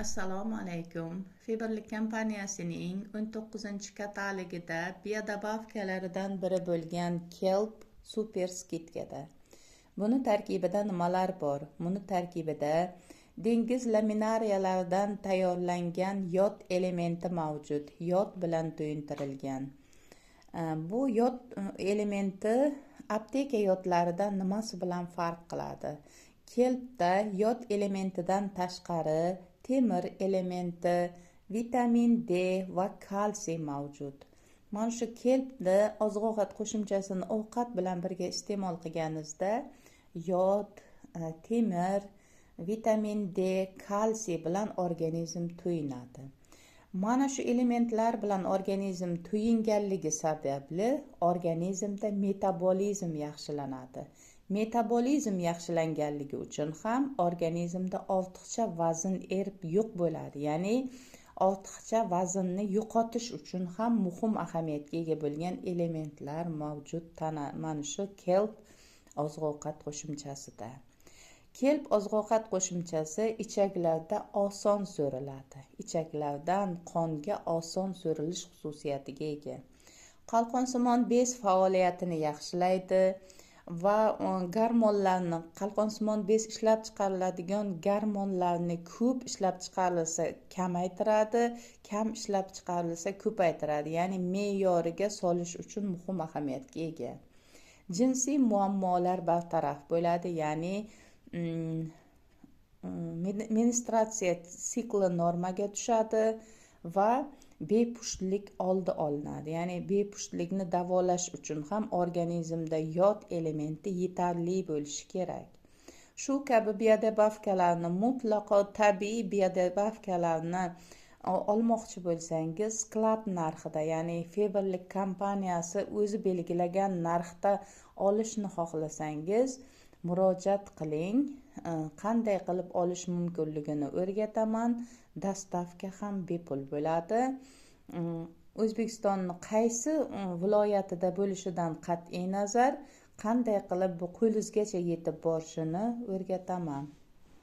Assalomu alaykum. Fiberlik kompaniyasining 19-kataligida biodobavkalaridan biri bo'lgan Kelp Super Skitkada. Buni tarkibida nimalar bor? Buni tarkibida dengiz laminariyalaridan tayyorlangan yod elementi mavjud. Yod bilan to'yintirilgan. Bu yod elementi apteka yodlaridan nimasi bilan farq qiladi? Kelpda yod elementidan tashqari temir elementi, vitamin D va kalsiy mavjud. Mana shu kelpni oziq-ovqat qo'shimchasini ovqat bilan birga iste'mol qilganingizda yod, temir, vitamin D, kalsiy bilan organizm to'yinadi. Mana shu elementlar bilan organizm to'yinganligi sababli organizmda metabolizm yaxshilanadi. Metabolizm yaxshilanganligi uchun ham organizmda ortiqcha vazn erib yo'q bo'ladi. Ya'ni ortiqcha vaznni yo'qotish uchun ham muhim ahamiyatga ega bo'lgan elementlar mavjud mana shu kelp oziq-ovqat qo'shimchasida. Kelp oziq-ovqat qo'shimchasi ichaklarda oson so'riladi. Ichaklardan qonga oson so'rilish xususiyatiga ega. Qalqonsimon bez faoliyatini yaxshilaydi va gormonlarni, qalqonsimon bez ishlab chiqariladigan gormonlarni ko'p ishlab chiqarilsa kamaytiradi, kam ishlab chiqarilsa ko'paytiradi. Ya'ni me'yoriga solish uchun muhim ahamiyatga ega. Jinsiy muammolar bartaraf bo'ladi, ya'ni menstruatsiya sikli normaga tushadi va bepushtlik oldi olinadi. Ya'ni bepushtlikni davolash uchun ham organizmda yod elementi yetarli bo'lishi kerak. Shu kabi biodobavkalarni, mutlaqo tabiiy biodobavkalarni olmoqchi bo'lsangiz, sklad narxida, ya'ni Fiberlik kompaniyasi o'zi belgilagan narxda olishni xohlasangiz, murojaat qiling. Qanday qilib olish mumkinligini o'rgataman. Dastavka ham bepul bo'ladi. O'zbekistonning qaysi viloyatida bo'lishidan qat'iy nazar, qanday qilib bu qo'lingizgacha yetib borishini o'rgataman.